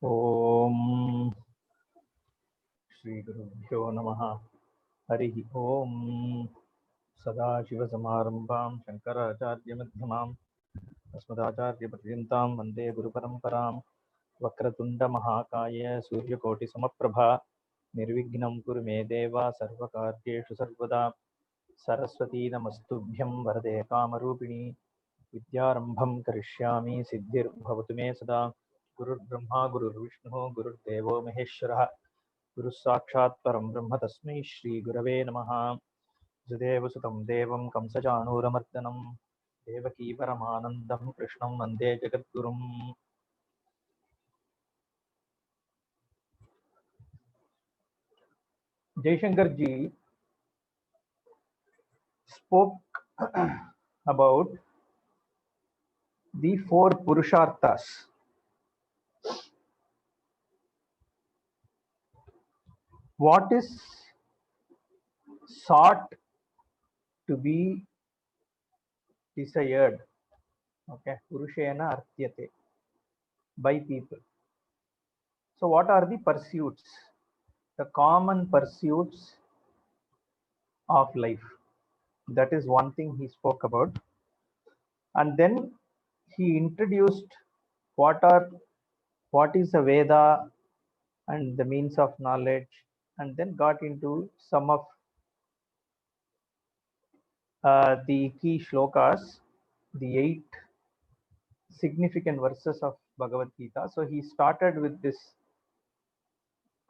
ओम श्री गुरुभ्यो नमः। हरि ओम। सदाशिवसमारम्भां शङ्कराचार्यमध्यमाम् अस्मदाचार्यपर्यन्तां वन्दे गुरुपरम्परां। वक्रतुण्डमहाकाय सूर्यकोटिसमप्रभा निर्विघ्नं कुरु मे देव सर्वकार्येषु सर्वदा। सरस्वती नमस्तुभ्यं वरदे कामरूपिणी विद्यारम्भं करिष्यामि सिद्धिर्भवतु मे सदा। गुरुर्ब्रह्मा गुरुर्विष्णुः गुरुर्देवो महेश्वरः गुरुः साक्षात् परं ब्रह्म तस्मै श्रीगुरवे नमः। वसुदेवसुतं देवं कंसचाणूरमर्दनं देवकी परमानन्दं कृष्णं वन्दे जगद्गुरुम्। Jaishankar ji spoke about the four Purusharthas. What is sought to be desired, okay, Purushena Artyate, by people. So what are the pursuits, the common pursuits of life? That is one thing he spoke about. And then he introduced what is a Veda and the means of knowledge, and then got into some of the key shlokas, the 8 significant verses of Bhagavad Gita. So he started with this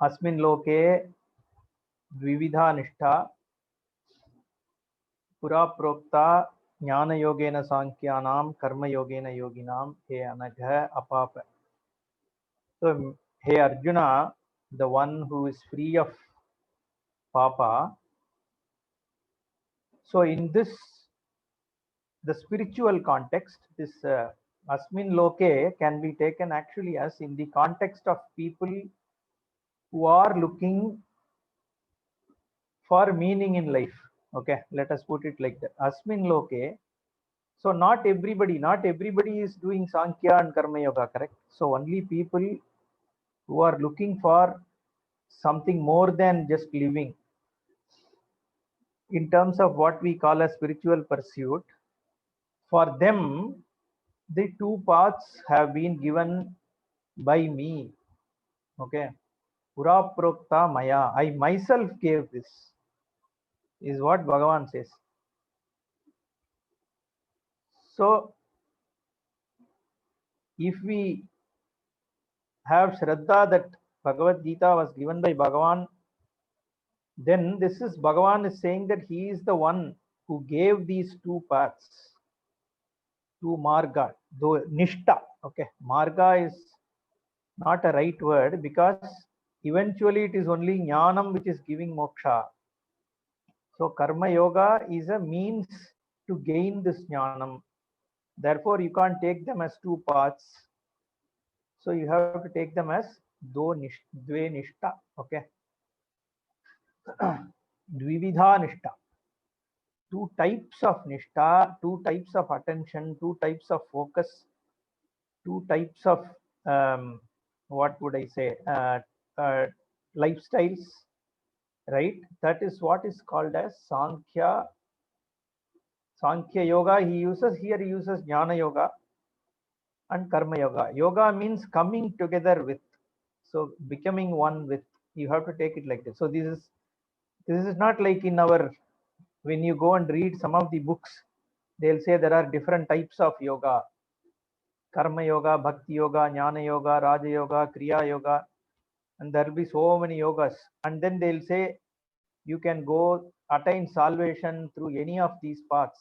Asmin Loke Dvividha Nishtha Pura Prokta Jnana Yogena Sankhyanam Karma Yogena Yoginam He Anagha Apapa. So, hey Arjuna, the one who is free of Papa. So, in this, the spiritual context, this Asmin Loke can be taken actually as in the context of people who are looking for meaning in life. Okay, let us put it like that. Asmin Loke. So not everybody is doing Sankhya and Karma Yoga, correct? So only people who are looking for something more than just living in terms of what we call a spiritual pursuit, for them the two paths have been given by me. Okay, Pura Prokta Maya, I myself gave this, is what Bhagavan says. So if we have Shraddha that Bhagavad Gita was given by Bhagavan, then this is Bhagavan is saying that he is the one who gave these two paths to Marga, though Nishta. Okay, Marga is not a right word because eventually it is only Jnanam which is giving moksha. So Karma Yoga is a means to gain this Jnanam. Therefore, you can't take them as two paths. So you have to take them as Dve Nishta. Okay. Dvividha Nishta. Two types of Nishtha, two types of attention, two types of focus, two types of what would I say, lifestyles, right? That is what is called as Sankhya Yoga. He uses Jnana Yoga and Karma Yoga. Yoga means coming together with, so becoming one with. You have to take it like this. So this is not like in our, when you go and read some of the books, they'll say there are different types of yoga: Karma Yoga, Bhakti Yoga, Jnana Yoga, Raja Yoga, Kriya Yoga, and there will be so many yogas. And then they'll say you can go attain salvation through any of these paths.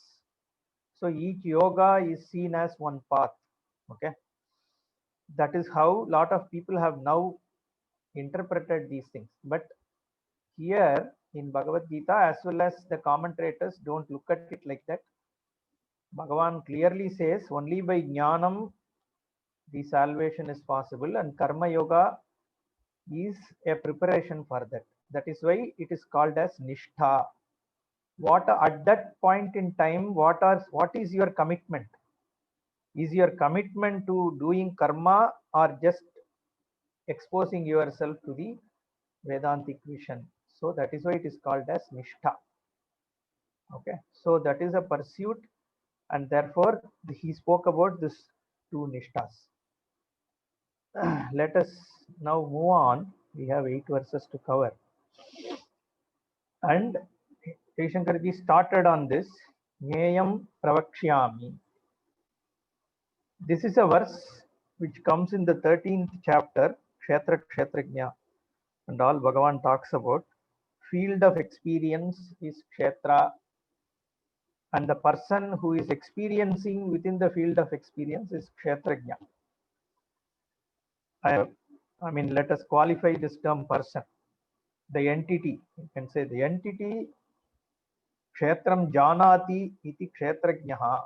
So each yoga is seen as one path. Okay, that is how a lot of people have now interpreted these things. But here in Bhagavad Gita, as well as the commentators, don't look at it like that. Bhagavan clearly says only by Jnanam the salvation is possible, and Karma Yoga is a preparation for that. That is why it is called as Nishtha. What at that point in time, what is your commitment? Is your commitment to doing karma or just exposing yourself to the Vedantic vision. So that is why it is called as Nishtha. Okay, so that is a pursuit, and therefore he spoke about this two Nishtas. Let us now move on. We have 8 verses to cover. And Shankarji started on this. Nyayam Pravakshyami. This is a verse which comes in the 13th chapter, Kshetra Kshetrajna, and all Bhagavan talks about. Field of experience is Kshetra, and the person who is experiencing within the field of experience is Kshetrajna. I mean, let us qualify this term person. The entity, you can say the entity, Kshetram Janati iti Kshetrajnaha.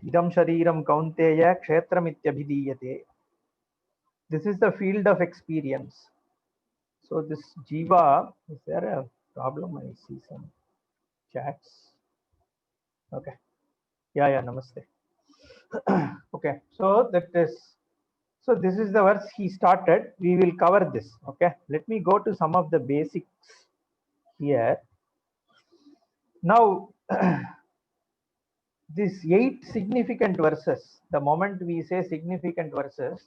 Idam Shariram Kaunteya Kshetram Ityabhidiyate. This is the field of experience. So this Jiva, is there a problem? I see some chats. Okay. Yeah, namaste. Okay, so this is the verse he started. We will cover this. Okay, let me go to some of the basics here. Now, these 8 significant verses, the moment we say significant verses,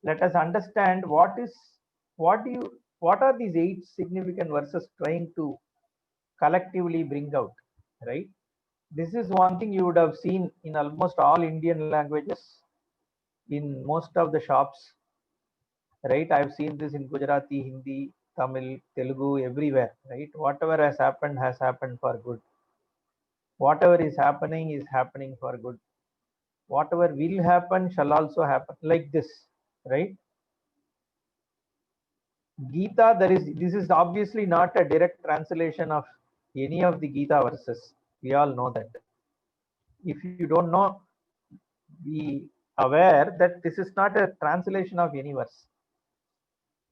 let us understand what are these 8 significant verses trying to collectively bring out, right? This is one thing you would have seen in almost all Indian languages, in most of the shops, right? I've seen this in Gujarati, Hindi, Tamil, Telugu, everywhere, right? Whatever has happened for good. Whatever is happening for good. Whatever will happen shall also happen, like this, right? Gita, this is obviously not a direct translation of any of the Gita verses. We all know that. If you don't know, be aware that this is not a translation of any verse.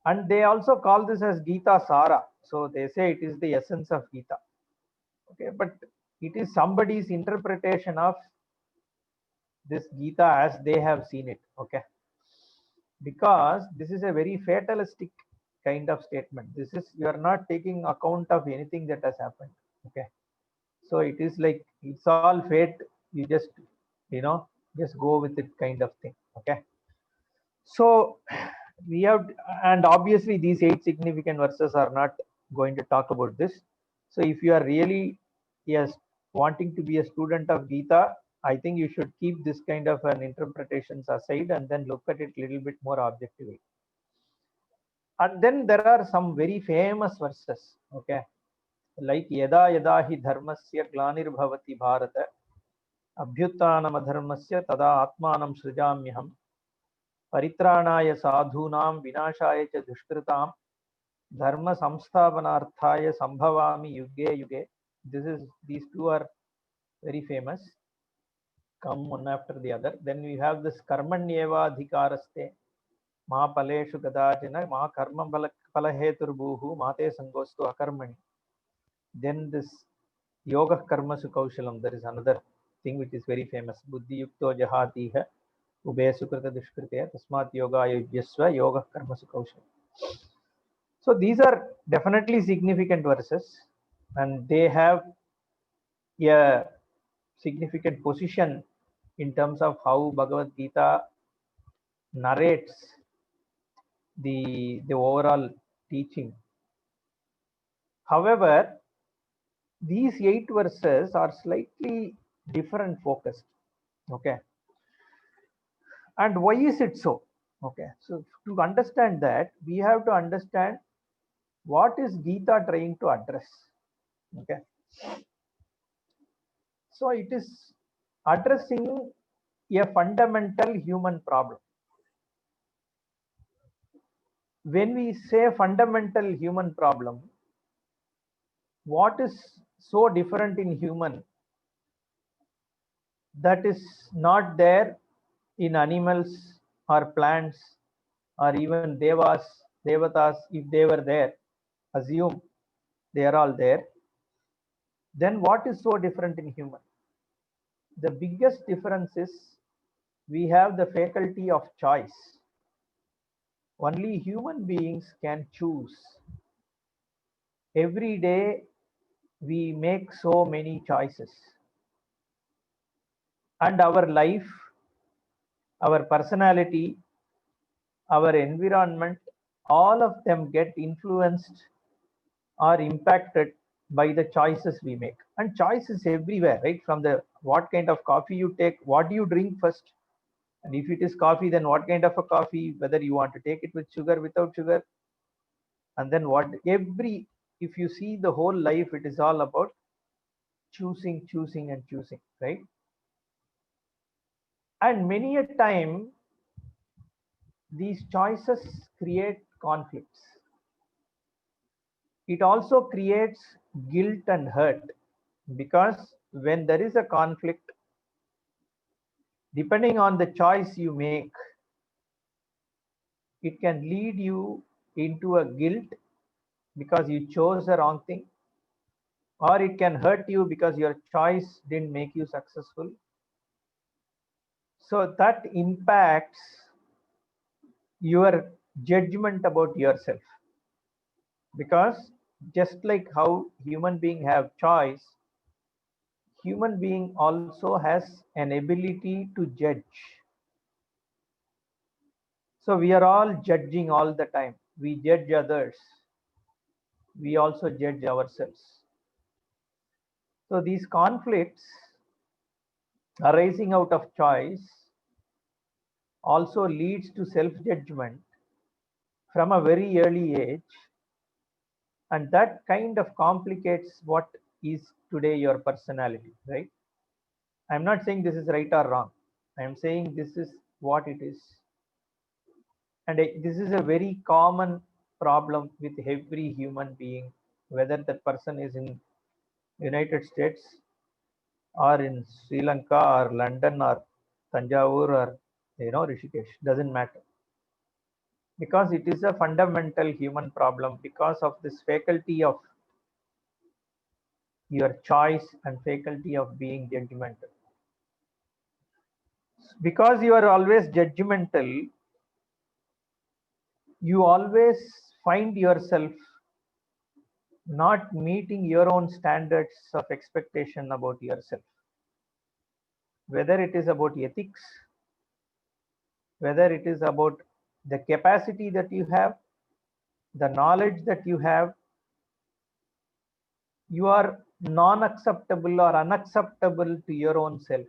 And they also call this as Gita Sara. So they say it is the essence of Gita. Okay, but it is somebody's interpretation of this Gita as they have seen it. Okay, because this is a very fatalistic kind of statement. This is, you are not taking account of anything that has happened. Okay, so it is like it's all fate. You just, just go with it kind of thing. Okay, so we have, and obviously these 8 significant verses are not going to talk about this. So if you are really, yes, wanting to be a student of Gita, I think you should keep this kind of an interpretations aside and then look at it a little bit more objectively. And then there are some very famous verses, okay, like Yada Yada Hi Dharmasya Glanir Bharata Abhyuttanam Adharmasya Tada Atmanam Srijamyaham Paritrāṇāya Sadhūnām Vināṣāya Ca Duṣkritāṃ Dharma Samsthapanarthāya Sambhavāmi Yuge Yuge. These two are very famous, come one after the other. Then we have this Karmanyeva Adhikaraste Ma Paleshu Gadajana Ma Karma Palaheturbhuhu Mate Sangostu Akarmani. Then this Yoga Karmasu Kaushalam, there is another thing which is very famous. Buddhi Yukto Jahatiha Ube Sukrita Dushkritya Tasmat Yoga Yujyasva Yoga Karmasu Kaushalam. So these are definitely significant verses, and they have a significant position in terms of how Bhagavad Gita narrates the overall teaching. However, these 8 verses are slightly different focused. Okay, and why is it so? Okay, so to understand that, we have to understand what is Gita trying to address. Okay, so it is addressing a fundamental human problem. When we say fundamental human problem, what is so different in human that is not there in animals or plants or even devas, devatas, if they were there, assume they are all there, then what is so different in human? The biggest difference is we have the faculty of choice. Only human beings can choose. Every day we make so many choices, and our life, our personality, our environment, all of them get influenced or impacted by the choices we make. And choices everywhere, right? From the what kind of coffee you take, what do you drink first, and if it is coffee, then what kind of a coffee, whether you want to take it with sugar, without sugar, and then what every, if you see the whole life, it is all about choosing, choosing, and choosing, right? And many a time these choices create conflicts. It also creates guilt and hurt, because when there is a conflict, depending on the choice you make, it can lead you into a guilt because you chose the wrong thing, or it can hurt you because your choice didn't make you successful. So that impacts your judgment about yourself, because just like how human being have choice, human being also has an ability to judge. So we are all judging all the time. We judge others, we also judge ourselves. So these conflicts arising out of choice also leads to self judgment from a very early age, and that kind of complicates what is today your personality, right? I'm not saying this is right or wrong, I'm saying this is what it is. And this is a very common problem with every human being, whether that person is in United States or in Sri Lanka or London or Tanjavur or Rishikesh, doesn't matter, because it is a fundamental human problem because of this faculty of your choice and faculty of being judgmental. Because you are always judgmental, you always find yourself not meeting your own standards of expectation about yourself, whether it is about ethics, whether it is about the capacity that you have, the knowledge that you have. You are non-acceptable or unacceptable to your own self,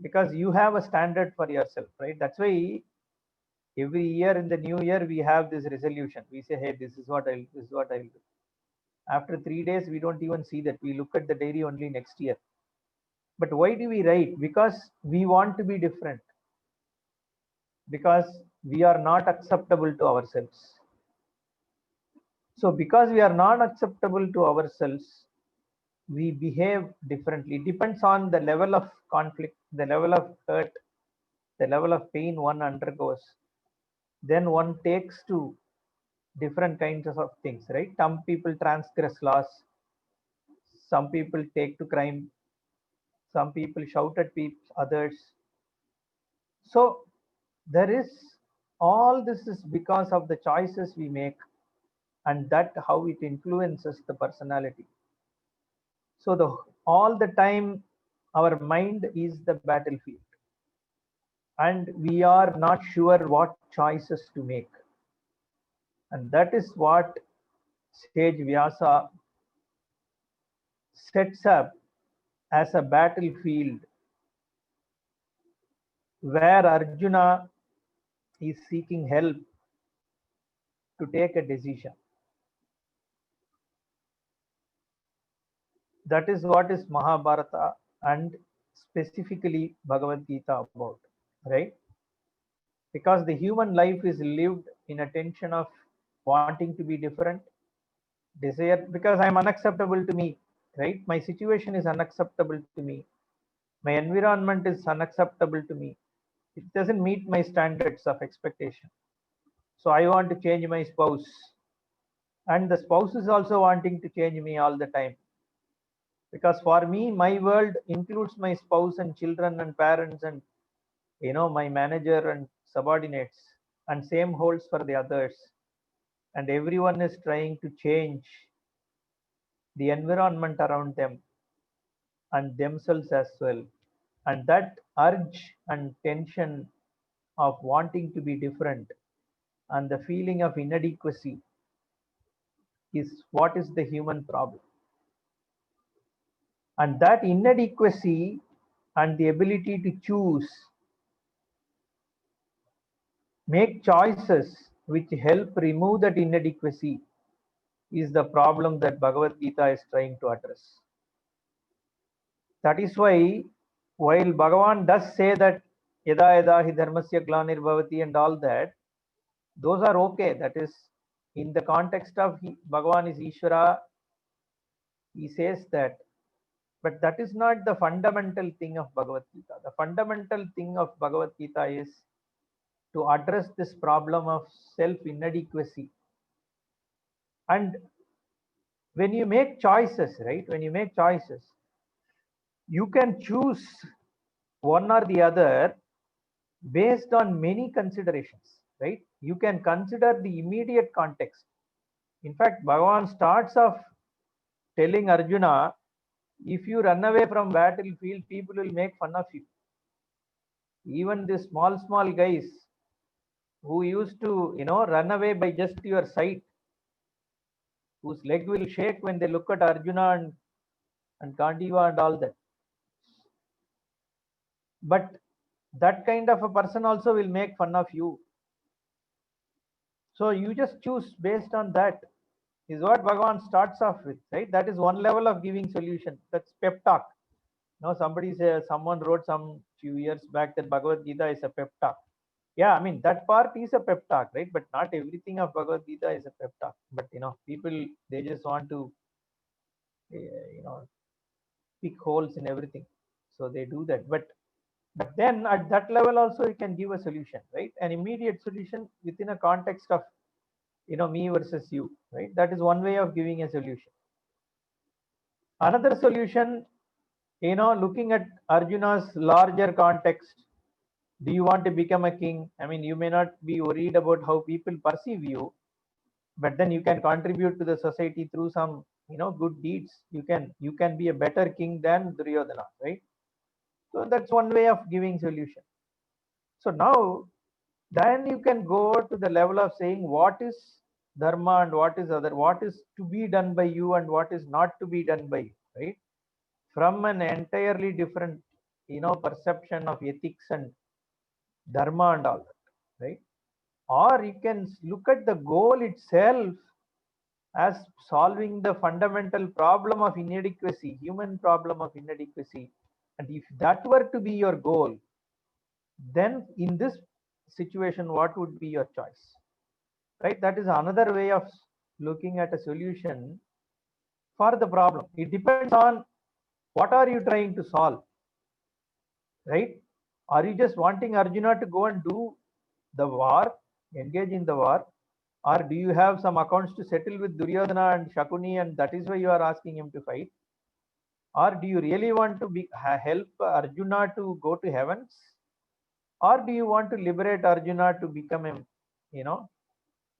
because you have a standard for yourself, right? That's why every year in the new year we have this resolution. We say, hey, this is what I'll do. After 3 days we don't even see that, we look at the diary only next year. But why do we write? Because we want to be different, because we are not acceptable to ourselves. So because we are not acceptable to ourselves, we behave differently. It depends on the level of conflict, the level of hurt, the level of pain one undergoes. Then one takes to different kinds of things, right? Some people transgress laws, some people take to crime, some people shout at people, others. So there is, all this is because of the choices we make, and that how it influences the personality. So the all the time our mind is the battlefield, and we are not sure what choices to make. And that is what sage Vyasa sets up as a battlefield where Arjuna is seeking help to take a decision. That is what is Mahabharata and specifically Bhagavad Gita about, right? Because the human life is lived in a tension of wanting to be different, desire, because I'm unacceptable to me, right? My situation is unacceptable to me, my environment is unacceptable to me, it doesn't meet my standards of expectation. So I want to change my spouse, and the spouse is also wanting to change me all the time, because for me my world includes my spouse and children and parents and my manager and subordinates. and same holds for the others, and everyone is trying to change the environment around them and themselves as well. And that urge and tension of wanting to be different and the feeling of inadequacy is what is the human problem. And that inadequacy and the ability to choose, make choices which help remove that inadequacy, is the problem that Bhagavad Gita is trying to address. That is why, while Bhagavan does say that yada yada hi dharmasya glanir and all that, those are okay. That is in the context of Bhagavan is Ishvara, he says that. But that is not the fundamental thing of Bhagavad Gita. The fundamental thing of Bhagavad Gita is to address this problem of self-inadequacy. And when you make choices, right? When you make choices, you can choose one or the other based on many considerations, right? You can consider the immediate context. In fact, Bhagavan starts off telling Arjuna, if you run away from battlefield, people will make fun of you. Even the small guys who used to, run away by just your sight, whose leg will shake when they look at Arjuna and Kandiva and all that. But that kind of a person also will make fun of you. So you just choose based on that, is what Bhagavan starts off with, right? That is one level of giving solution. That's pep talk. Someone wrote some few years back that Bhagavad Gita is a pep talk. Yeah, I mean, that part is a pep talk, right? But not everything of Bhagavad Gita is a pep talk. But, people, they just want to, pick holes in everything. So they do that. But then at that level also you can give a solution, right? An immediate solution within a context of, me versus you, right? That is one way of giving a solution. Another solution, looking at Arjuna's larger context. Do you want to become a king? I mean, you may not be worried about how people perceive you, but then you can contribute to the society through some, good deeds. You can be a better king than Duryodhana, right? So that's one way of giving solution. So now, then you can go to the level of saying what is dharma and what is other, what is to be done by you and what is not to be done by you, right? From an entirely different, perception of ethics and dharma and all that, right? Or you can look at the goal itself as solving the fundamental problem of inadequacy, human problem of inadequacy. And if that were to be your goal, then in this situation, what would be your choice, right? That is another way of looking at a solution for the problem. It depends on what are you trying to solve, right? Are you just wanting Arjuna to go and do the war, engage in the war, or do you have some accounts to settle with Duryodhana and Shakuni, and that is why you are asking him to fight? Or do you really want to help Arjuna to go to heavens? Or do you want to liberate Arjuna to become a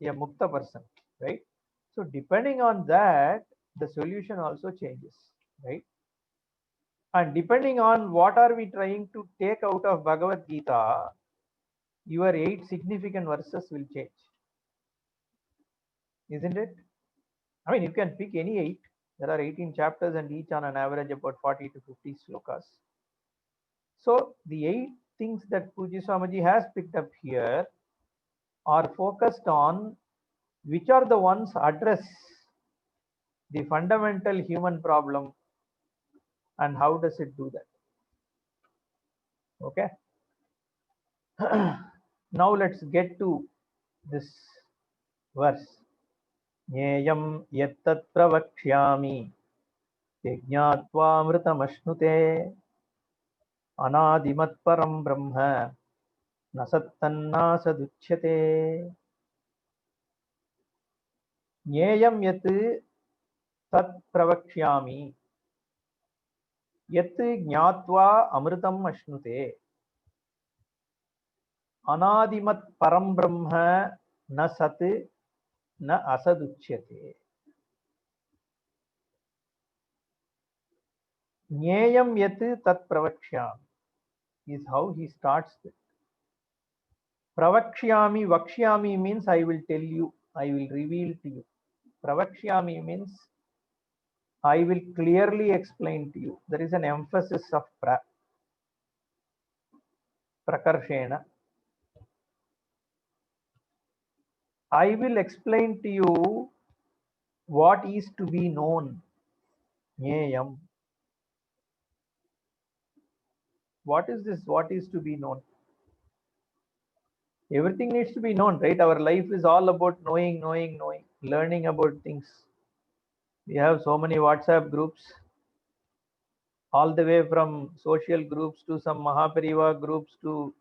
mukta person, right? So depending on that, the solution also changes, right? And depending on what are we trying to take out of Bhagavad Gita, your 8 significant verses will change, isn't it? I mean, you can pick any 8. There are 18 chapters and each on an average about 40 to 50 slokas. So the 8 things that Pujya Swamiji has picked up here are focused on which are the ones address the fundamental human problem and how does it do that. Okay. Now let's get to this verse. Nyeyam yattat pravakshyami yajñātvā mritamashnuté anādimat param brahma nasattanna saduchyate. Nyeyam yat tat pravakshyami yat jñātvā amritam ashnute. Anadimat param brahma na sat na asad uchyate. Nyayam yat tat pravakshyam is how he starts it. Pravakshyami, vakshyami means I will tell you, I will reveal to you. Pravakshyami means I will clearly explain to you. There is an emphasis of prakarshena. I will explain to you what is to be known. Nyayam. What is this? What is to be known? Everything needs to be known, right? Our life is all about knowing, learning about things. We have so many WhatsApp groups, all the way from social groups to some Mahapariva groups to,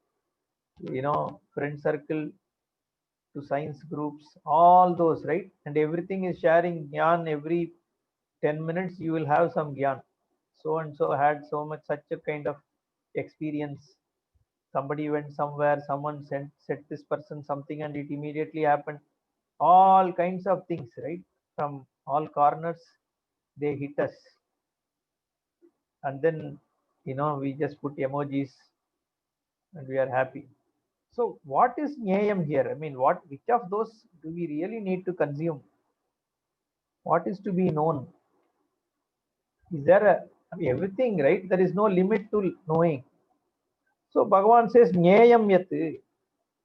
friend circle to science groups, all those, right? And everything is sharing gyan. Every 10 minutes you will have some gyan. So and so had so much, such a kind of experience. Somebody went somewhere, someone said this person something and it immediately happened. All kinds of things, right? From all corners they hit us, and then we just put emojis and we are happy. So what is nyayam here? I mean, which of those do we really need to consume? What is to be known? Is there everything, right? There is no limit to knowing. So Bhagavan says nyayam yat.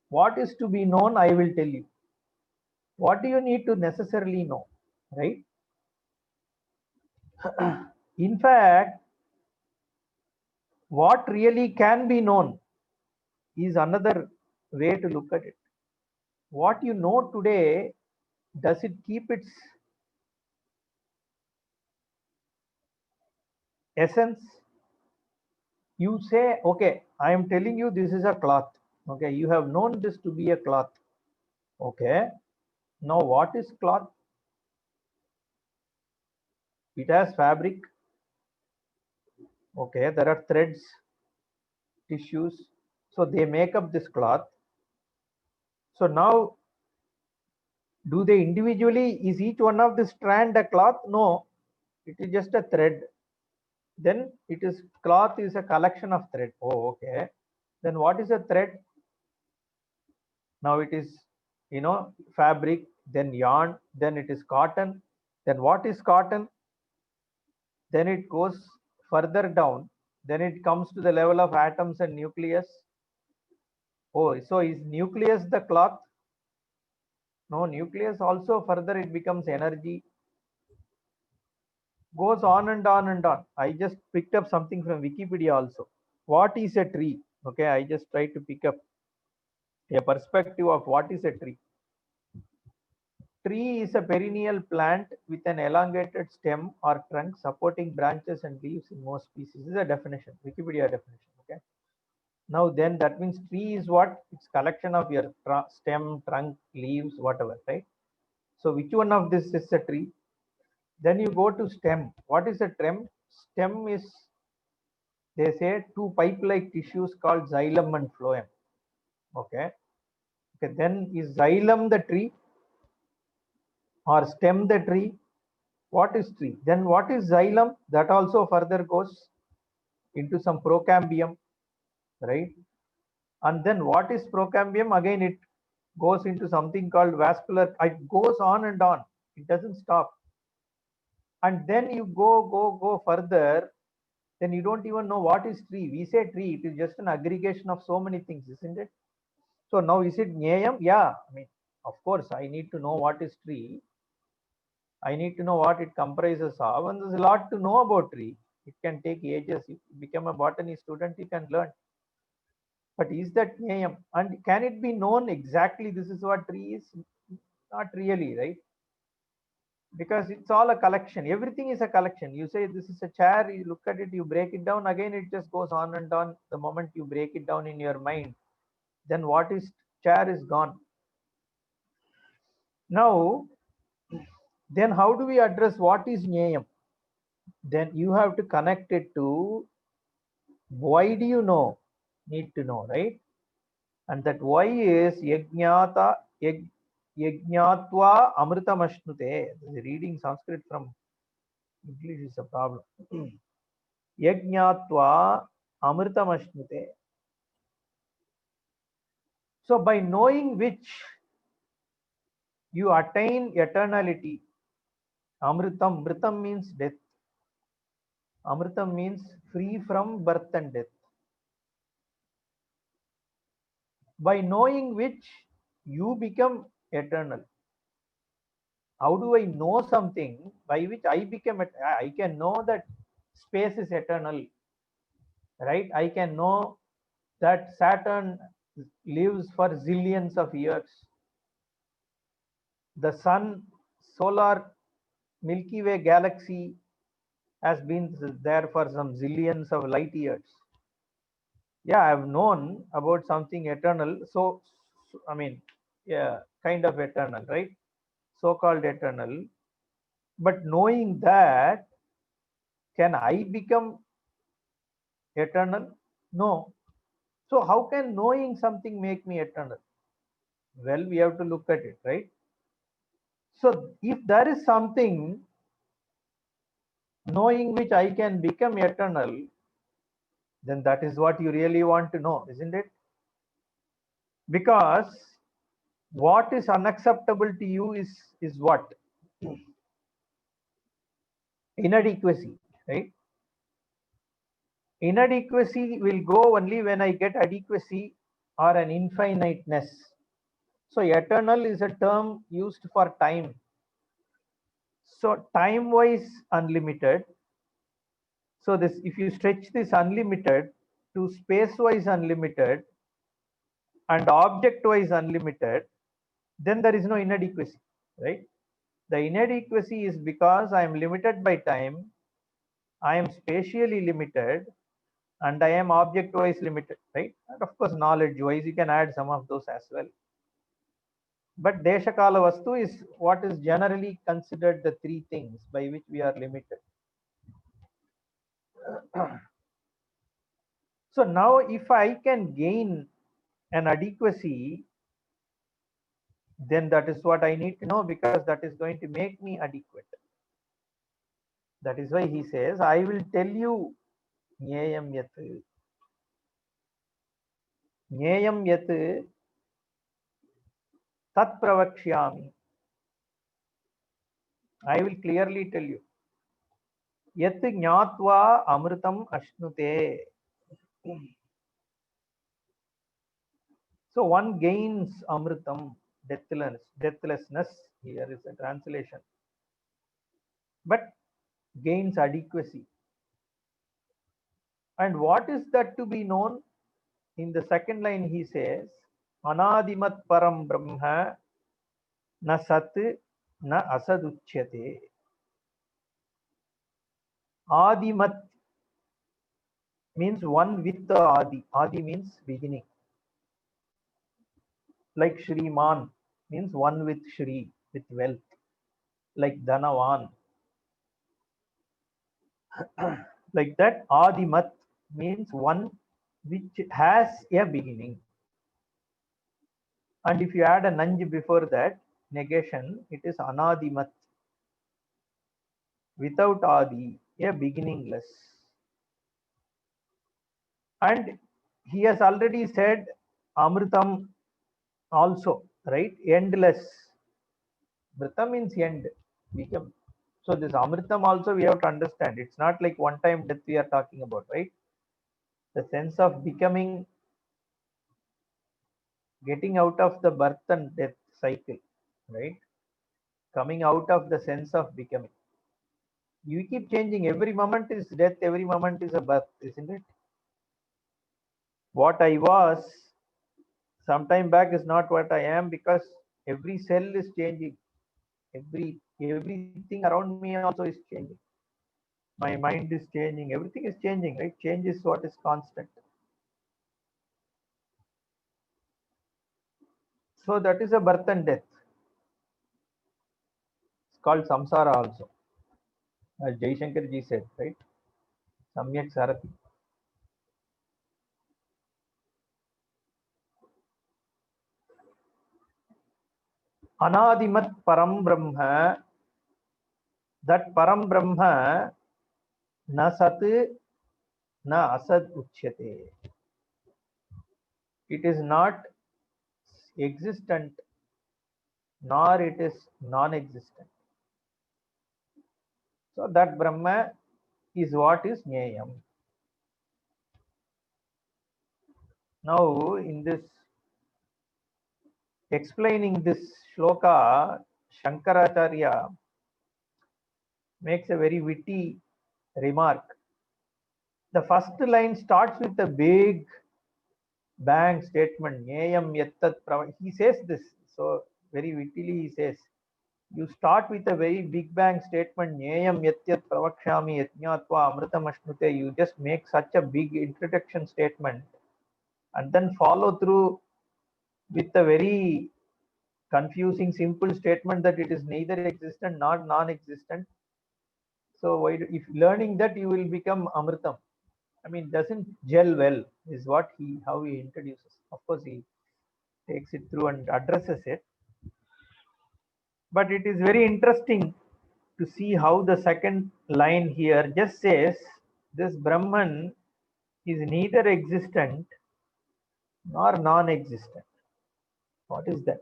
What is to be known, I will tell you. What do you need to necessarily know, right? In fact, what really can be known is another way to look at it. What you know today, does it keep its essence? You say, okay, I am telling you this is a cloth. Okay, you have known this to be a cloth. Okay, now what is cloth? It has fabric. Okay, there are threads, tissues. So they make up this cloth. So now, do they individually, is each one of the strand a cloth? No, it is just a thread. Then it is, cloth is a collection of thread. Oh, okay. Then what is a thread? Now it is, fabric, then yarn, then it is cotton. Then what is cotton? Then it goes further down. Then it comes to the level of atoms and nucleus. Oh, so is nucleus the cloth? No, nucleus also further it becomes energy. Goes on and on and on. I just picked up something from Wikipedia also. What is a tree? Okay, I just tried to pick up a perspective of what is a tree. Tree is a perennial plant with an elongated stem or trunk supporting branches and leaves in most species. This is a definition, Wikipedia definition. Okay. Now then, that means tree is what? It's collection of your stem, trunk, leaves, whatever, right? So which one of this is a tree? Then you go to stem. What is a stem? Stem is, they say, two pipe-like tissues called xylem and phloem. Okay. Okay. Then is xylem the tree or stem the tree? What is tree? Then what is xylem? That also further goes into some procambium, right? And then what is procambium? Again, it goes into something called vascular. It goes on and on. It doesn't stop. And then you go further. Then you don't even know what is tree. We say tree. It is just an aggregation of so many things, isn't it? So now is it nyayam? Yeah. I mean, of course, I need to know what is tree. I need to know what it comprises of, and there's a lot to know about tree. It can take ages. If you become a botany student, you can learn. But is that nyayam? And can it be known exactly this is what tree is? Not really, right? Because it's all a collection. Everything is a collection. You say this is a chair, you look at it, you break it down, again it just goes on and on. The moment you break it down in your mind, then what is chair is gone. Now, then how do we address what is nyayam? Then you have to connect it to why do you know? Need to know, right? And that why is yajnatva amritamashnute. Reading Sanskrit from English is a problem. Yajnatva amritamashnute. So by knowing which you attain eternality. Amritam, Mritam means death. Amritam means free from birth and death. By knowing which you become eternal. How do I know something by which I become I can know that space is eternal, right? I can know that Saturn lives for zillions of years. The sun, solar Milky Way galaxy has been there for some zillions of light years. Yeah, I've known about something eternal. So I mean, yeah, kind of eternal, right? So-called eternal. But knowing that, can I become eternal? No. So how can knowing something make me eternal? Well, we have to look at it, right? So if there is something knowing which I can become eternal, then that is what you really want to know, isn't it? Because what is unacceptable to you is what? Inadequacy, right? Inadequacy will go only when I get adequacy or an infiniteness. So eternal is a term used for time. So time wise unlimited. So this, if you stretch this unlimited to space wise unlimited and object wise unlimited, then there is no inadequacy, right? The inadequacy is because I am limited by time, I am spatially limited, and I am object wise limited, right? And of course, knowledge wise, you can add some of those as well. But Deshakala Vastu is what is generally considered the three things by which we are limited. So now if I can gain an adequacy, then that is what I need to know, because that is going to make me adequate. That is why he says, I will tell you Nyayam Yat. Nyayam Yat Tat Pravakshyami. I will clearly tell you. Yat Jnatva Amritam Ashnute. So one gains Amritam, deathlessness. Here is a translation. But gains adequacy. And what is that to be known? In the second line he says, Anadimat Param Brahma na Sat na Asaduchyate. Adimat means one with the Adi. Adi means beginning. Like Shriman means one with Shri, with wealth. Like Dhanavan. Like that, Adimat means one which has a beginning. And if you add a Nanj before that, negation, it is Anadimat. Without Adi, a beginningless. And he has already said Amritam also, right? Endless. Mritam means end. Become. So this Amritam also we have to understand. It's not like one time death we are talking about, right? The sense of becoming, getting out of the birth and death cycle, right? Coming out of the sense of becoming. You keep changing. Every moment is death, every moment is a birth, isn't it? What I was some time back is not what I am, because every cell is changing. Everything around me also is changing. My mind is changing. Everything is changing, right? Change is what is constant. So that is a birth and death. It's called samsara also. As Jaishankar ji said, right? Samyak Sarati. Anadimat Param Brahma, that Param Brahma na Sat na Asad Uchyate. It is not existent nor it is non-existent. So that Brahma is what is Nyayam. Now in this explaining this shloka, Shankaracharya makes a very witty remark. The first line starts with a big bang statement. Nyayam yattat he says this. So very wittily he says, you start with a very big bang statement. Nyayam yatyat pravakshami yajñātva amritam ashnute. You just make such a big introduction statement and then follow through with a very confusing simple statement that it is neither existent nor non-existent. So if learning that, you will become amritam. I mean, doesn't gel well is what how he introduces. Of course, he takes it through and addresses it. But it is very interesting to see how the second line here just says this Brahman is neither existent nor non-existent. What is that?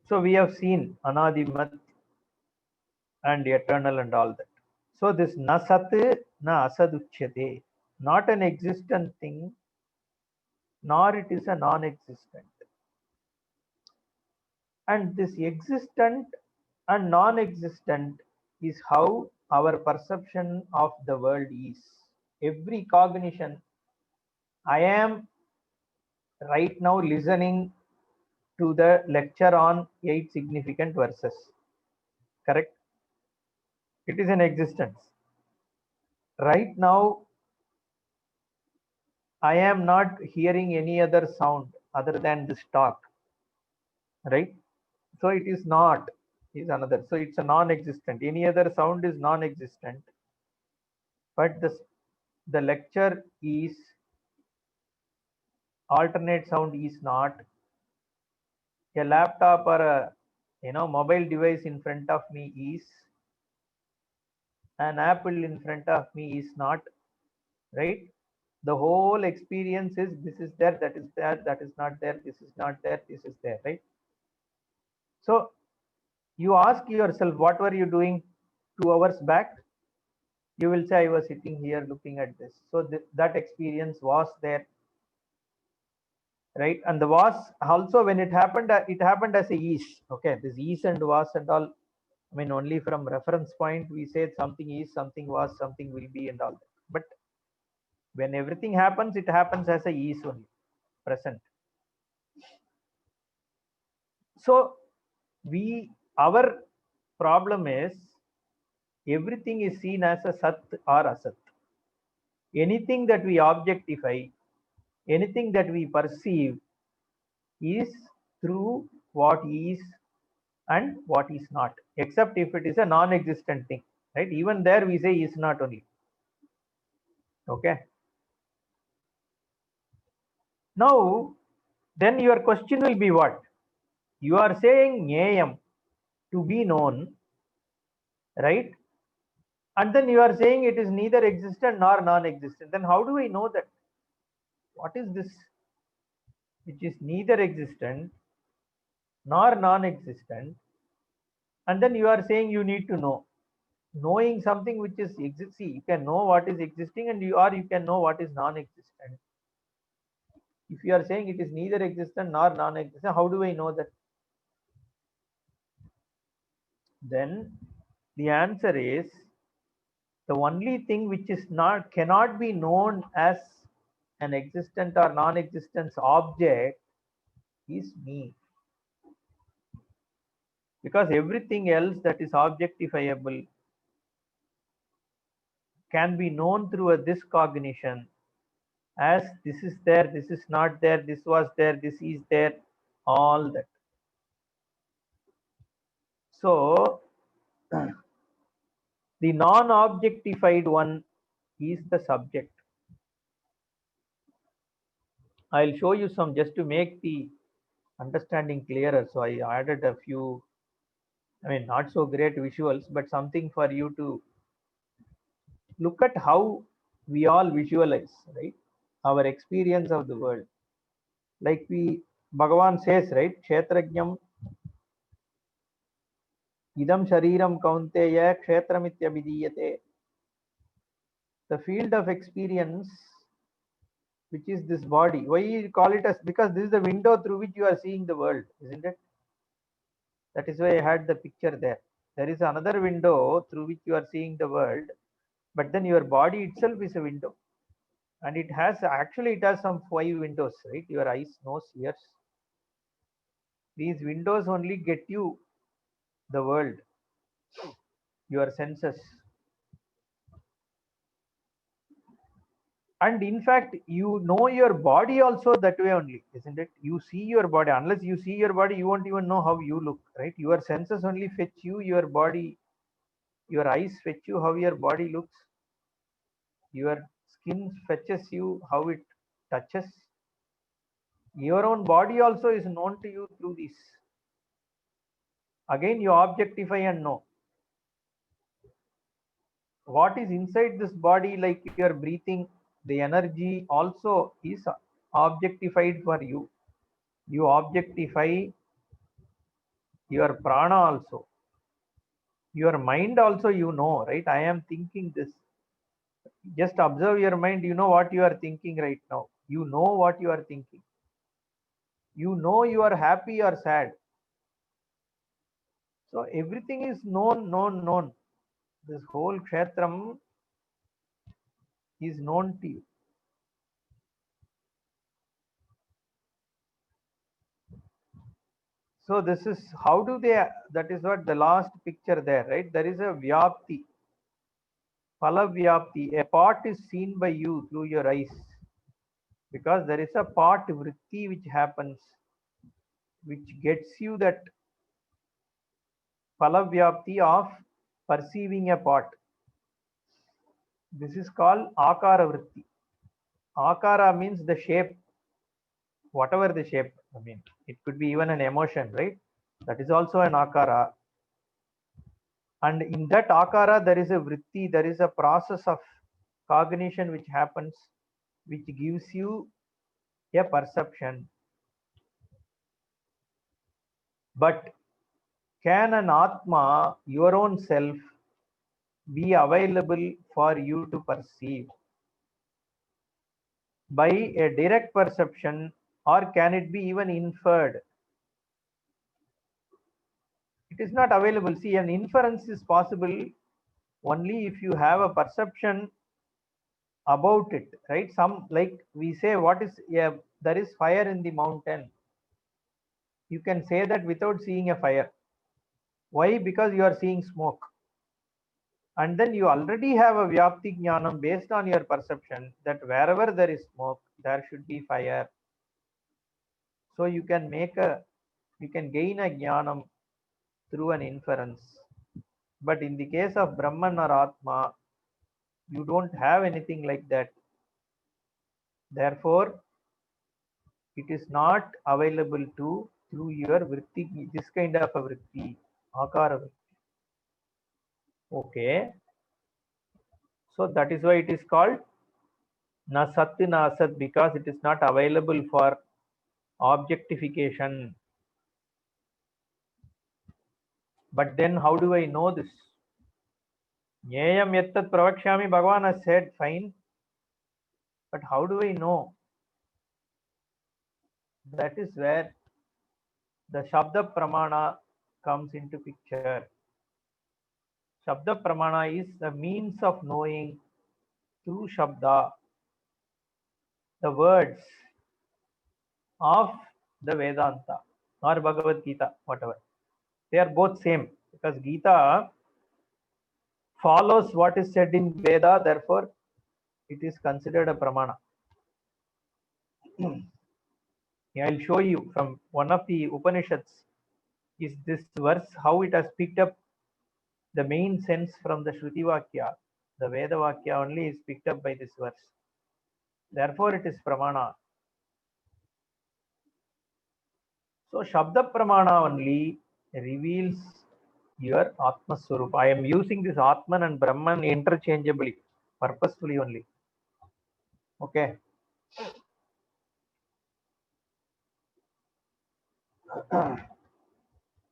So we have seen Anadimat and eternal and all that. So this na sat na asaduchyate, not an existent thing, nor it is a non-existent. And this existent and non-existent is how our perception of the world is. Every cognition, I am right now listening to the lecture on 8 significant verses. Correct? It is an existence. Right now, I am not hearing any other sound other than this talk. Right? So it is not, is another. So it's a non-existent. Any other sound is non-existent. But the lecture is, alternate sound is not. A laptop or a mobile device in front of me is. An apple in front of me is not. Right? The whole experience is this is there, that is there, that is not there, this is not there, this is there. Right? So you ask yourself, what were you doing 2 hours back? You will say, I was sitting here looking at this. So that experience was there, right? And the was also, when it happened as a is. Okay, this is and was and all, I mean, only from reference point we say something is, something was, something will be and all that. But when everything happens, it happens as a is only, present. So our problem is, everything is seen as a sat or asat. Anything that we objectify, anything that we perceive is through what is and what is not, except if it is a non-existent thing, right? Even there we say is not only. Okay. Now, then your question will be what? You are saying Nyayam, to be known, right? And then you are saying it is neither existent nor non-existent. Then how do we know that? What is this which is neither existent nor non-existent? And then you are saying you need to know. Knowing something which is see, you can know what is existing and you can know what is non-existent. If you are saying it is neither existent nor non-existent, how do I know that? Then the answer is, the only thing which is cannot be known as an existent or non-existence object is me. Because everything else that is objectifiable can be known through this cognition as this is there, this is not there, this was there, this is there, all that. So The non-objectified one is the subject. I'll show you some just to make the understanding clearer. So I added a few, I mean, not so great visuals, but something for you to look at how we all visualize, right? Our experience of the world. Like Bhagavan says, right? Kshetrajnam idam shariram kaunteya kshetramityabhidiyate. The field of experience, which is this body. Why you call it as? Because this is the window through which you are seeing the world, isn't it? That is why I had the picture there. There is another window through which you are seeing the world, but then your body itself is a window. And it has some 5 windows, right? Your eyes, nose, ears. These windows only get you the world, your senses. And in fact, you know your body also that way only, isn't it? You see your body. Unless you see your body, you won't even know how you look, right? Your senses only fetch you your body. Your eyes fetch you how your body looks. Your skin fetches you how it touches. Your own body also is known to you through this. Again, you objectify and know what is inside this body, like your breathing, the energy also is objectified for you. You objectify your prana also. Your mind also, you know, right? I am thinking this. Just observe your mind, you know what you are thinking right now. You know what you are thinking. You know you are happy or sad. So everything is known. This whole kshetram is known to you. So this is how do they, that is what the last picture there, right? There is a vyapti, phala vyapti. A part is seen by you through your eyes because there is a part vritti which happens, which gets you that phala vyapti of perceiving a part. This is called akara vritti. Akara means the shape, whatever the shape. I mean, it could be even an emotion, right? That is also an akara. And in that akara, there is a vritti, there is a process of cognition which happens, which gives you a perception. But can an atma, your own self, be available for you to perceive by a direct perception, or can it be even inferred? It is not available. See, an inference is possible only if you have a perception about it, right? Some, like we say, what is, yeah, there is fire in the mountain. You can say that without seeing a fire. Why? Because you are seeing smoke. And then you already have a vyapti jnanam based on your perception that wherever there is smoke, there should be fire. So you can gain a jnanam through an inference. But in the case of Brahman or Atma, you don't have anything like that. Therefore, it is not available to through your vritti, this kind of a vritti, akara vritti. Okay. So that is why it is called na sat na asat, because it is not available for objectification. But then how do I know this? Nyayam yattat pravakshami, Bhagavan has said, fine. But how do I know? That is where the Shabda Pramana comes into picture. Shabda Pramana is the means of knowing through Shabda, the words of the Vedanta or Bhagavad Gita, whatever. They are both same because Gita follows what is said in Veda, therefore it is considered a Pramana. I'll show you from one of the Upanishads is this verse, how it has picked up The main sense from the Shruti Vakya, the Veda Vakya only is picked up by this verse. Therefore, it is Pramana. So, Shabda Pramana only reveals your Atma Swarup. I am using this Atman and Brahman interchangeably, purposefully only. Okay.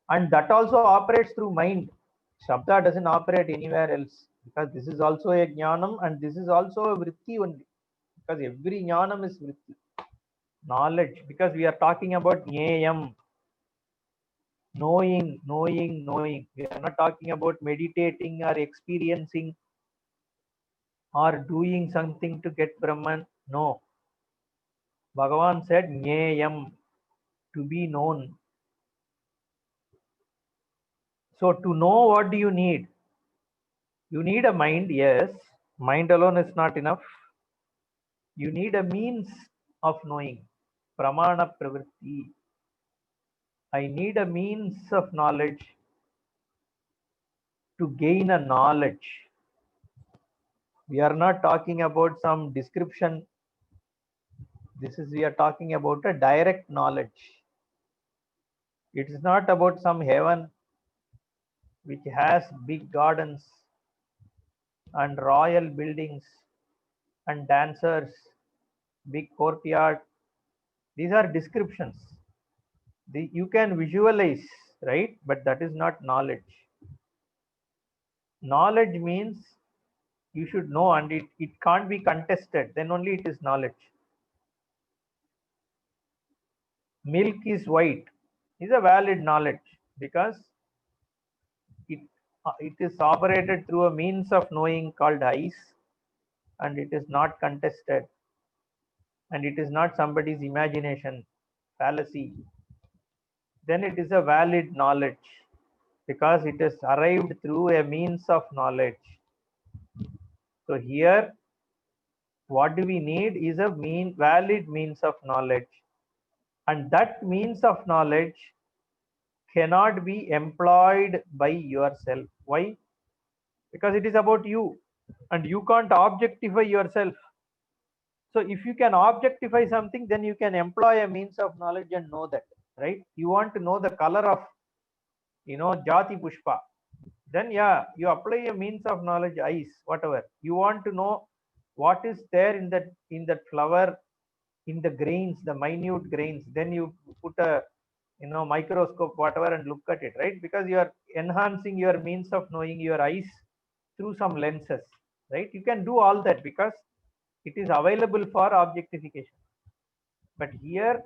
And that also operates through mind. Shabda doesn't operate anywhere else, because this is also a jnanam and this is also a vritti only, because every jnanam is vritti, knowledge, because we are talking about jnayam, knowing. We are not talking about meditating or experiencing or doing something to get Brahman. No. Bhagavan said jnayam, to be known. So to know, what do you need? You need a mind, yes. Mind alone is not enough. You need a means of knowing. Pramana pravritti. I need a means of knowledge to gain a knowledge. We are not talking about some description. We are talking about a direct knowledge. It is not about some heaven which has big gardens and royal buildings and dancers, big courtyard. These are descriptions. You can visualize, right? But that is not knowledge. Knowledge means you should know, and it can't be contested. Then only it is knowledge. Milk is white is a valid knowledge, because it is operated through a means of knowing called eyes, and it is not contested, and it is not somebody's imagination, fallacy. Then it is a valid knowledge, because it is arrived through a means of knowledge. So here, what do we need is a valid means of knowledge, and that means of knowledge cannot be employed by yourself. Why? Because it is about you, and you can't objectify yourself. So if you can objectify something, then you can employ a means of knowledge and know that, right? You want to know the color of, Jati Pushpa, then yeah, you apply a means of knowledge, eyes, whatever. You want to know what is there in that flower, in the grains, the minute grains, then you put a microscope, whatever, and look at it, right? Because you are enhancing your means of knowing, your eyes, through some lenses, right? You can do all that because it is available for objectification. But here,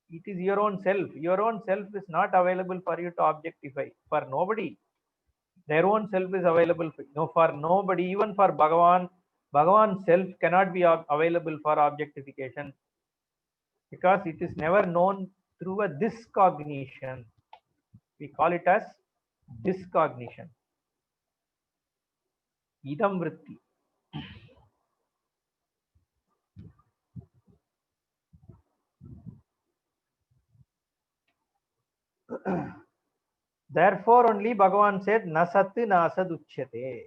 it is your own self. Your own self is not available for you to objectify. For nobody, their own self is available for nobody. Even for Bhagavan self cannot be available for objectification, because it is never known through a discognition. We call it as discognition. Idam vritti. Therefore only Bhagavan said na sat na asad uchyate.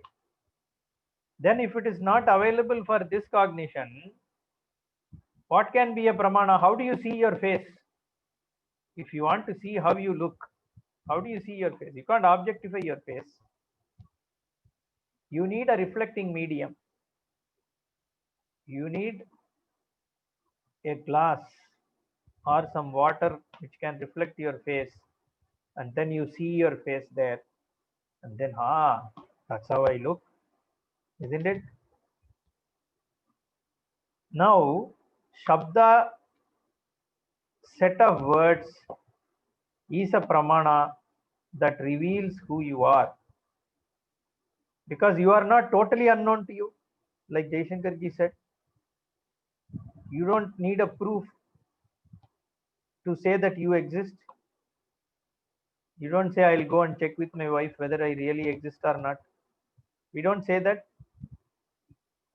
Then if it is not available for discognition, what can be a pramana? How do you see your face? If you want to see how you look, how do you see your face? You can't objectify your face. You need a reflecting medium. You need a glass or some water which can reflect your face, and then you see your face there, and then that's how I look, isn't it? Now, Shabda, set of words, is a pramana that reveals who you are, because you are not totally unknown to you. Like Jaishankar ji said, you don't need a proof to say that you exist. You don't say, I'll go and check with my wife whether I really exist or not. We don't say that.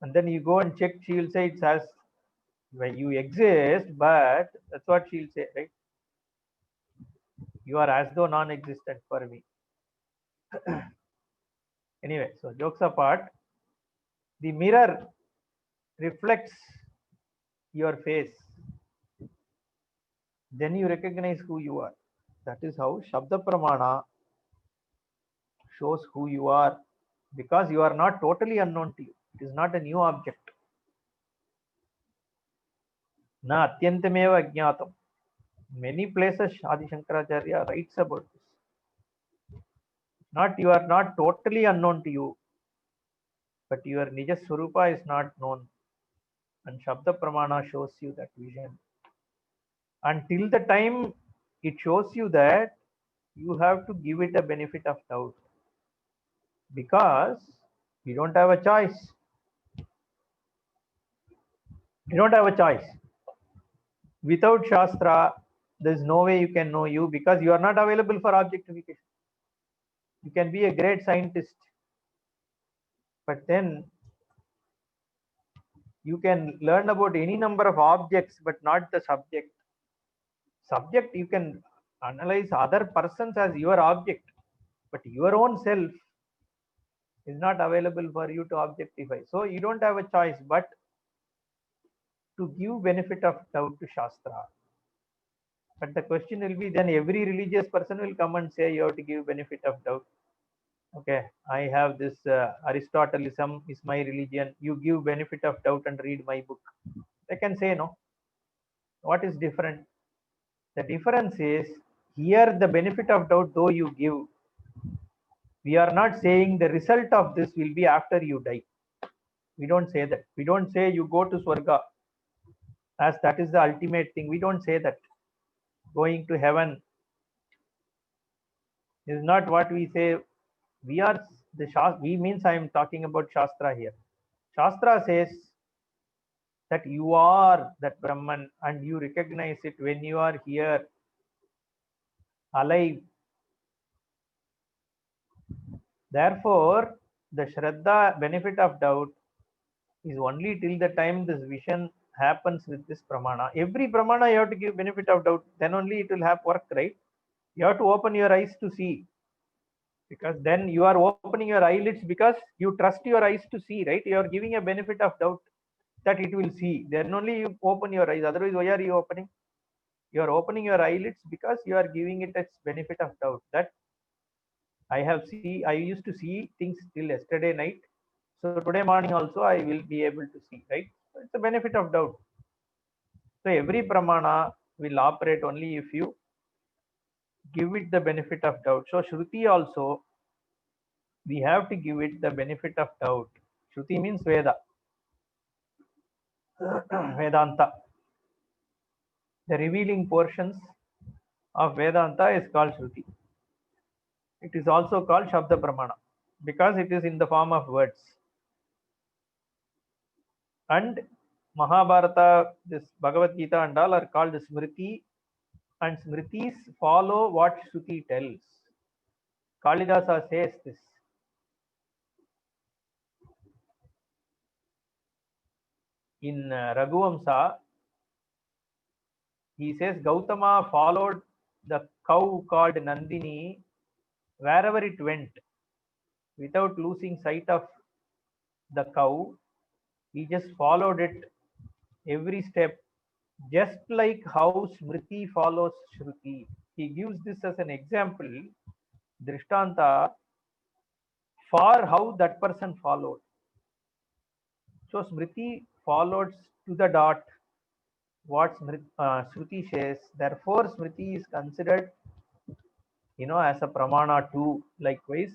And then you go and check, she will say it's as well, you exist, but that's what she'll say, right? You are as though non-existent for me. Anyway, so jokes apart, the mirror reflects your face. Then you recognize who you are. That is how Shabda Pramana shows who you are, because you are not totally unknown to you. It is not a new object. Na atyantameva ajnatam. Many places Adi Shankaracharya writes about this. Not you are not totally unknown to you, but your Nija Swarupa is not known. And Shabda Pramana shows you that vision. Until the time it shows you that, you have to give it a benefit of doubt, because you don't have a choice. You don't have a choice. Without Shastra, there is no way you can know you, because you are not available for objectification. You can be a great scientist, but then you can learn about any number of objects, but not the subject. Subject, you can analyze other persons as your object, but your own self is not available for you to objectify. So you don't have a choice but to give benefit of doubt to Shastra. But the question will be, then every religious person will come and say you have to give benefit of doubt. Okay, I have this Aristotelism is my religion. You give benefit of doubt and read my book. They can say no. What is different? The difference is, here the benefit of doubt, though you give, we are not saying the result of this will be after you die. We don't say that. We don't say you go to Swarga, as that is the ultimate thing. We don't say that. Going to heaven is not what we say. We are the Shastra. We means I am talking about Shastra here. Shastra says that you are that Brahman and you recognize it when you are here alive. Therefore, the Shraddha, benefit of doubt, is only till the time this vision happens with this pramana. Every pramana you have to give benefit of doubt, then only it will have work, right? You have to open your eyes to see, because then you are opening your eyelids because you trust your eyes to see, right? You are giving a benefit of doubt that it will see. Then only you open your eyes. Otherwise, why are you opening? You are opening your eyelids because you are giving it its benefit of doubt. That I used to see things till yesterday night. So today morning also I will be able to see, right? So it's a benefit of doubt. So every pramana will operate only if you give it the benefit of doubt. So Shruti also, we have to give it the benefit of doubt. Shruti means Veda, Vedanta. The revealing portions of Vedanta is called Shruti. It is also called Shabda Pramana because it is in the form of words. And Mahabharata, this Bhagavad Gita and all are called Smriti, and Smritis follow what Shruti tells. Kalidasa says this. In Raghuvamsa, he says Gautama followed the cow called Nandini wherever it went without losing sight of the cow. He just followed it every step, just like how Smriti follows Shruti. He gives this as an example, Drishtanta, for how that person followed. So Smriti followed to the dot what Shruti says. Therefore, Smriti is considered, as a pramana too. Likewise,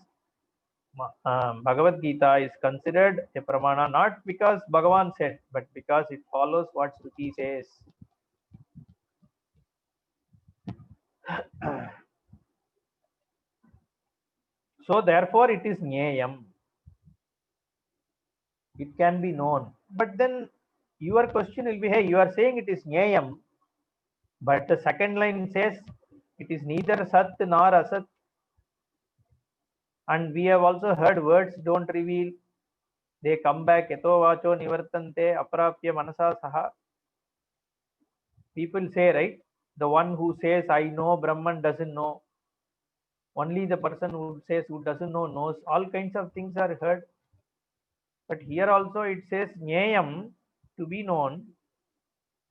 Bhagavad Gita is considered a pramana not because Bhagavan said, but because it follows what Shruti says. So therefore, it is Nyayam. It can be known. But then your question will be, hey, you are saying it is Nyayam, but the second line says it is neither Sat nor Asat. And we have also heard words don't reveal. They come back. Yato vacho nivartante aprapya manasa saha. People say, right? The one who says, I know, Brahman doesn't know. Only the person who says, who doesn't know, knows. All kinds of things are heard. But here also it says Nyayam, to be known,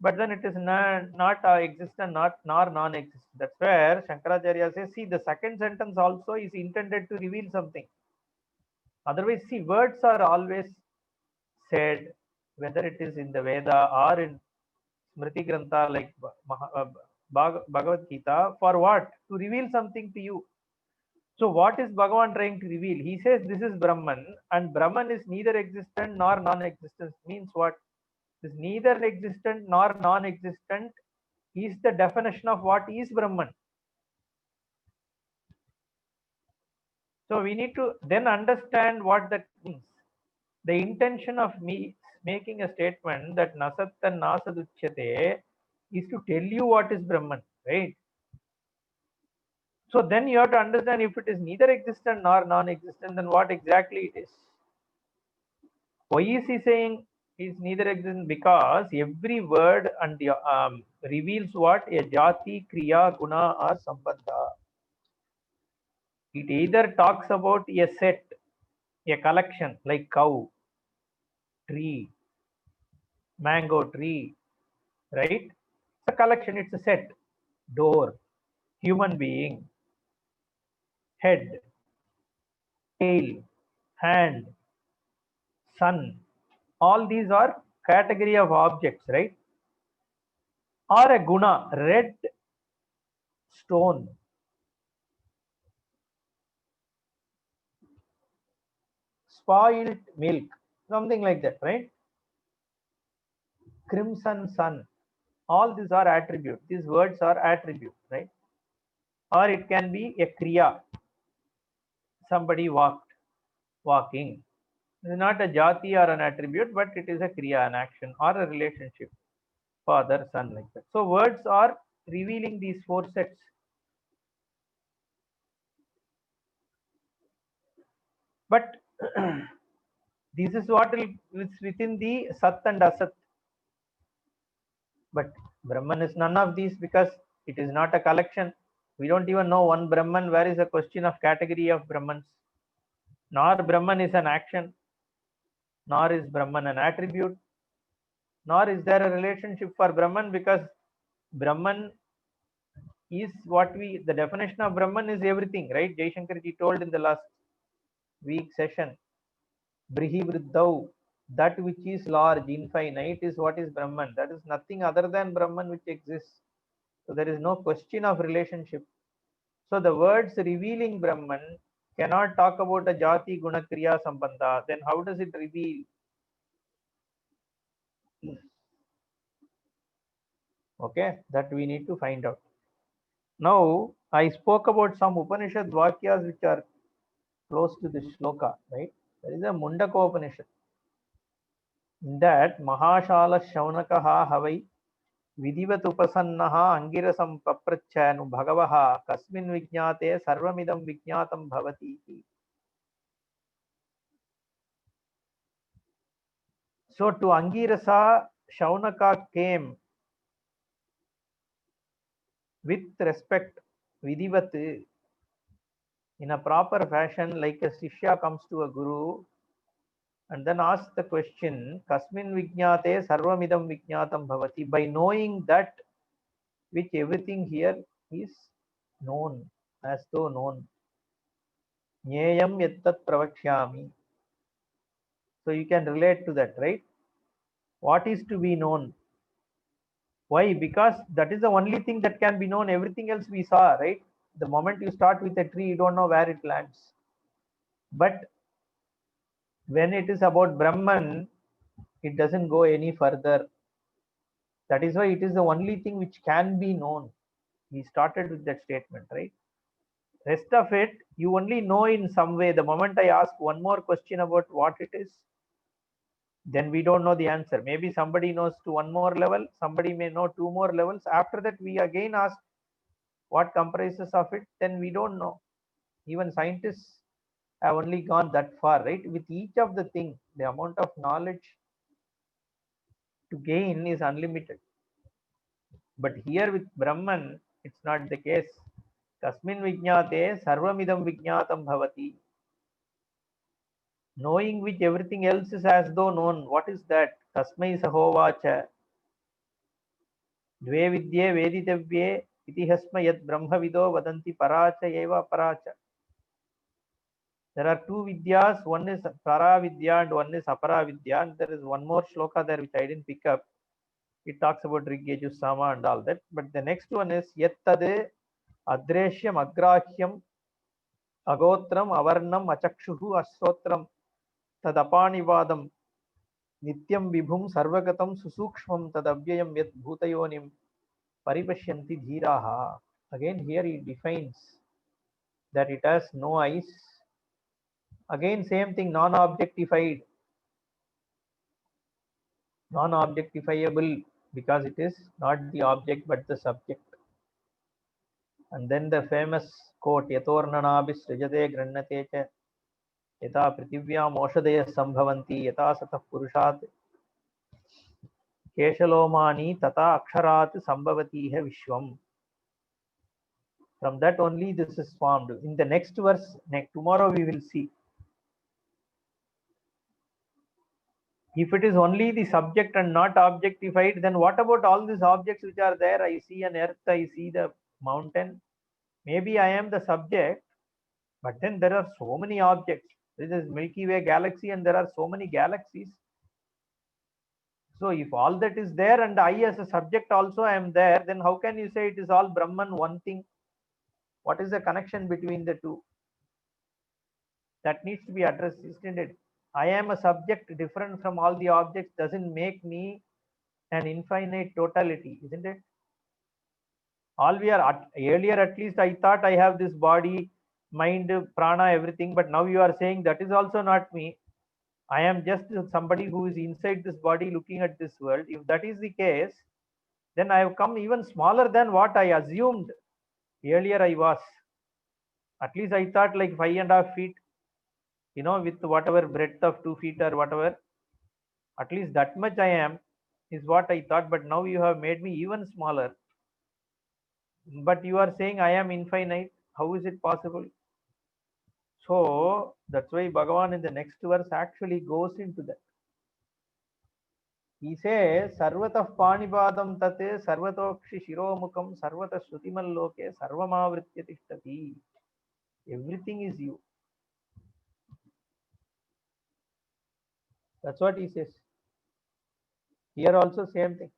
but then it is not existent, not nor non-existent. That's where Shankaracharya says, see, the second sentence also is intended to reveal something. Otherwise, see, words are always said, whether it is in the Veda or in Smriti Grantha like Bhagavad Gita, for what? To reveal something to you. So what is Bhagavan trying to reveal? He says this is Brahman, and Brahman is neither existent nor non-existent. Means what? Is neither existent nor non-existent is the definition of what is Brahman. So we need to then understand what that means. The intention of me making a statement that Nasat and Nasaduchyate is to tell you what is Brahman, right? So then you have to understand, if it is neither existent nor non-existent, then what exactly it is. Why is he saying is neither existent? Because every word and reveals what? A jati, kriya, guna or sambandha. It either talks about a set, a collection like cow, tree, mango tree, right? It's a collection, it's a set. Door, human being, head, tail, hand, sun. All these are category of objects, right? Or a guna, red stone, spoiled milk, something like that, right? Crimson sun. All these are attributes. These words are attributes, right? Or it can be a kriya. Somebody walked, walking. It is not a jati or an attribute, but it is a kriya, an action or a relationship. Father, son, like that. So words are revealing these four sets. But this is what is within the Sat and Asat. But Brahman is none of these, because it is not a collection. We don't even know one Brahman. Where is a question of category of Brahmans? Nor Brahman is an action, nor is Brahman an attribute, nor is there a relationship for Brahman, because Brahman is what the definition of Brahman is everything, right? Jaishankar ji told in the last week session, Brihi Vriddhau, that which is large, infinite is what is Brahman. That is nothing other than Brahman which exists. So there is no question of relationship. So the words revealing Brahman cannot talk about a jati, guna, kriya, sambandha. Then how does it reveal? Okay, that we need to find out. Now, I spoke about some Upanishad Vakyas which are close to this shloka, right? There is a Mundaka Upanishad. In that, Mahashala Shaunakaha Havai Vidivat Upasannaha Angirasam Paprachanu Bhagavaha Kasmin Vijnate Sarvamidam Vijnatam Bhavati. So to Angirasa, Shaunaka came with respect, Vidivat, in a proper fashion, like a Shishya comes to a Guru and then asks the question, Kasmin Vijnate Sarvamidam Vijnatam Bhavati, by knowing that which everything here is known, as though known. Nyayam yattat pravakshyami. So you can relate to that, right? What is to be known? Why? Because that is the only thing that can be known. Everything else we saw, right? The moment you start with a tree, you don't know where it lands. But when it is about Brahman, it doesn't go any further. That is why it is the only thing which can be known. He started with that statement, right? Rest of it, you only know in some way. The moment I ask one more question about what it is, then we don't know the answer. Maybe somebody knows to one more level, somebody may know two more levels. After that, we again ask what comprises of it, then we don't know. Even scientists have only gone that far, right? With each of the thing, the amount of knowledge to gain is unlimited. But here with Brahman, it's not the case. Kasmin vijñāte sarvamidam vijñātam bhavati. Knowing which everything else is as though known. What is that? Tasmai sahovacha. Dve vidye veditavye itihasma yad brahmavido vadanti paracha eva paracha. There are two vidyas. One is Paravidya and one is Aparavidya. And there is one more shloka there which I didn't pick up. It talks about Rigyeju Sama and all that. But the next one is Yattade Adreshyam Agrahyam Agotram Avarnam Achakshuhu Asrotram Tadapanivadam Nityam Vibhum Sarvagatam Susukshmam Tadavyayam Yat Bhutayonim Paripashyanti Dhiraha. Again, here he defines that it has no eyes. Again, same thing, non-objectified, non-objectifiable, because it is not the object but the subject. And then the famous quote, Yatornanabis Rajade Grannate cha Yata Prithivya Moshadaya Sambhavanti Yata Satah Purushat Keshalomani Tata Aksharat Sambhavati He Vishwam. From that only this is formed. In the next verse, tomorrow we will see. If it is only the subject and not objectified, then what about all these objects which are there? I see an earth, I see the mountain. Maybe I am the subject, but then there are so many objects. This is Milky Way galaxy and there are so many galaxies. So if all that is there and I as a subject also I am there, then how can you say it is all Brahman, one thing? What is the connection between the two? That needs to be addressed, isn't it? I am a subject different from all the objects doesn't make me an infinite totality, isn't it? All we are earlier, at least I thought I have this body, mind, prana, everything, but now you are saying that is also not me. I am just somebody who is inside this body looking at this world. If that is the case, then I have come even smaller than what I assumed earlier I was. At least I thought like 5.5 feet, you know, with whatever breadth of 2 feet or whatever. At least that much I am is what I thought, but now you have made me even smaller. But you are saying I am infinite. How is it possible? So that's why Bhagavan in the next verse actually goes into that. He says, Sarvatah Panibadam Tate Sarvatokshi Shiromukam Sarvatah Shrutimalloke Sarvamavritya Tishtati. Everything is you. That's what he says. Here also same thing.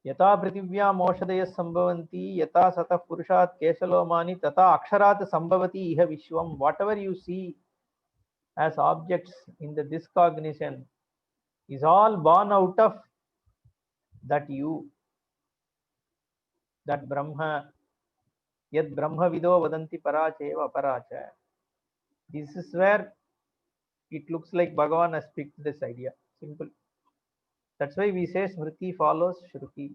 Yata Prithivya Moshadaya Sambhavanti Yata Satah Purushat Keshalomani Tata Aksharat Sambhavati Iha Vishwam. Whatever you see as objects in the discognition is all born out of that you, that Brahma, Yad Brahma Vido Vadanti Paracheva Paracha. This is where it looks like Bhagavan has picked this idea. Simple. That's why we say Smriti follows Shruti.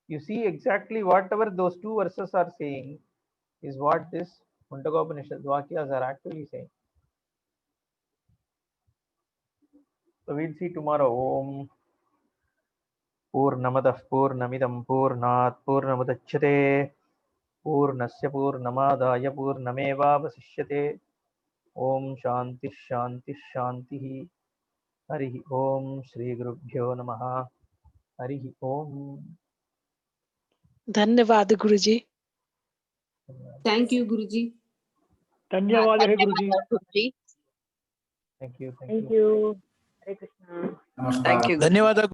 You see exactly whatever those two verses are saying is what this Mundagopanishad Vakyas are actually saying. So we'll see tomorrow. Om Purnamadah Purnamidam Purnat Purnamudachyate Purnasya Purnamadaya Purnameva Vasishyate. Om Shanti Shanti Shanti. Harihi Om Shri Gurubhyo Namaha. Harihi Om. धन्यवाद गुरुजी. Thank you, Guruji. धन्यवाद है गुरुजी. Thank you. Thank you. Hare Krishna. Thank you. धन्यवाद.